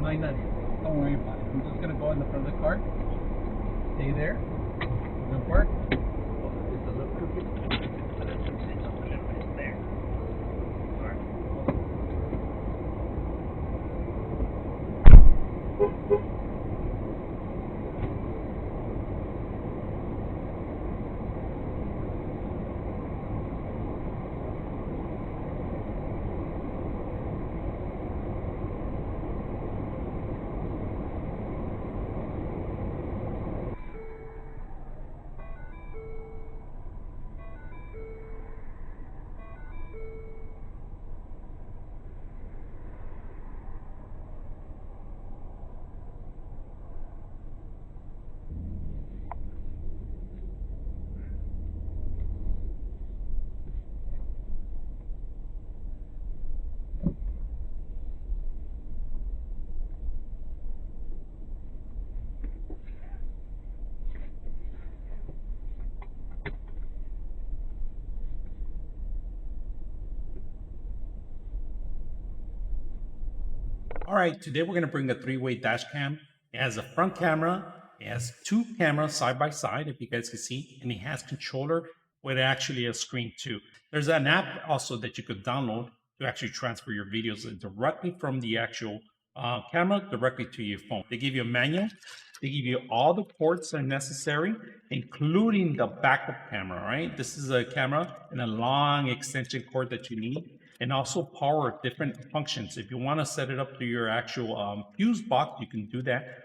behind us. Don't worry about it. I'm just gonna go in the front of the car. Stay there. We're gonna park. Oh, it's a little crooked. But let's just sit up a little bit there. Alright. All right, today we're gonna bring a three-way dash cam. It has a front camera, it has two cameras side by side, if you guys can see, and it has controller with actually a screen too. There's an app also that you could download to actually transfer your videos directly from the actual camera directly to your phone. They give you a manual, they give you all the ports that are necessary, including the backup camera, right? This is a camera and a long extension cord that you need, and also power different functions. If you want to set it up to your actual fuse box, you can do that.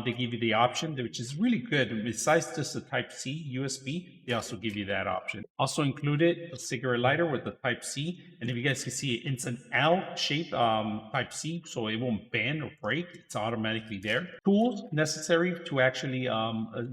They give you the option, which is really good. Besides just the Type-C USB, they also give you that option. Also included a cigarette lighter with the Type-C, and if you guys can see, it's an L-shaped Type-C, so it won't bend or break. It's automatically there. Tools necessary to actually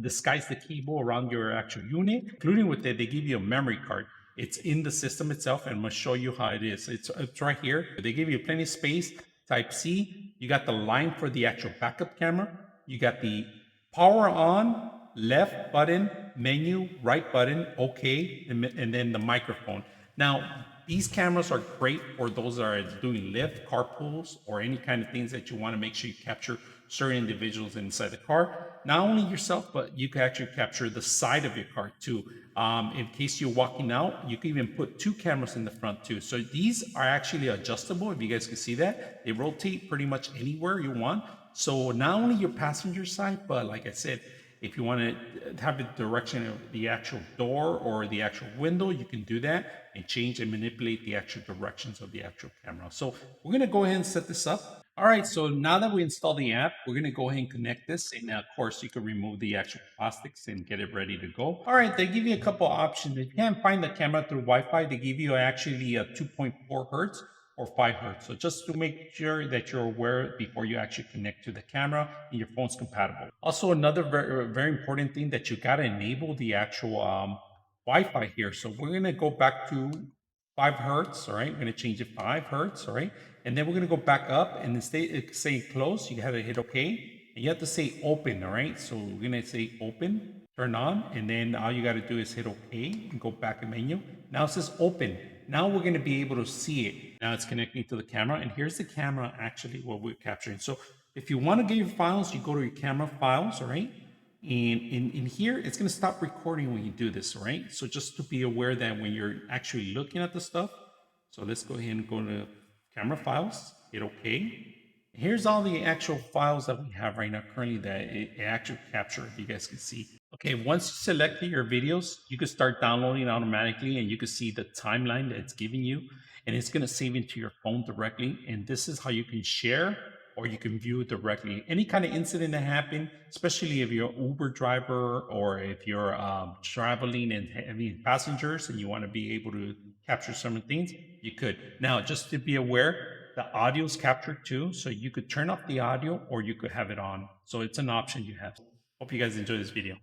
disguise the cable around your actual unit, including with it, they give you a memory card. It's in the system itself, and I'm gonna show you how it is. It's right here. They give you plenty of space. Type-C. You got the line for the actual backup camera. You got the power on, left button, menu, right button, okay, and then the microphone. Now, these cameras are great for those that are doing Lyft, carpools, or any kind of things that you want to make sure you capture certain individuals inside the car. Not only yourself, but you can actually capture the side of your car too. In case you're walking out, you can even put two cameras in the front too. So these are actually adjustable, if you guys can see that. They rotate pretty much anywhere you want. So not only your passenger side, but like I said, if you want to have the direction of the actual door or the actual window, you can do that and change and manipulate the actual directions of the actual camera. So we're going to go ahead and set this up. All right, so now that we install the app, we're going to go ahead and connect this. And of course, you can remove the actual plastics and get it ready to go. All right, they give you a couple options. If you can't find the camera through Wi-Fi, they give you actually a 2.4 hertz or 5 hertz. So just to make sure that you're aware before you actually connect to the camera and your phone's compatible. Also, another very important thing that you got to enable the actual Wi-Fi here. So we're going to go back to 5 hertz, all right? We're going to change it 5 hertz, all right? And then we're going to go back up and say close. You have to hit OK. And you have to say open, all right? So we're going to say open, turn on, and then all you got to do is hit OK and go back to menu. Now it says open. Now we're going to be able to see it. Now it's connecting to the camera, and here's the camera actually what we're capturing. So if you want to get your files, you go to your camera files, all right? And in here, it's going to stop recording when you do this, all right? So just to be aware that when you're actually looking at the stuff, so let's go ahead and go to camera files, hit OK. Here's all the actual files that we have right now currently that it actually captured, if you guys can see. Okay, once you select your videos, you can start downloading automatically, and you can see the timeline that it's giving you, and it's going to save into your phone directly. And this is how you can share or you can view it directly. Any kind of incident that happened, especially if you're an Uber driver or if you're traveling and having passengers and you want to be able to capture some things, you could. Now, just to be aware, the audio is captured too, so you could turn off the audio or you could have it on. So it's an option you have. Hope you guys enjoy this video.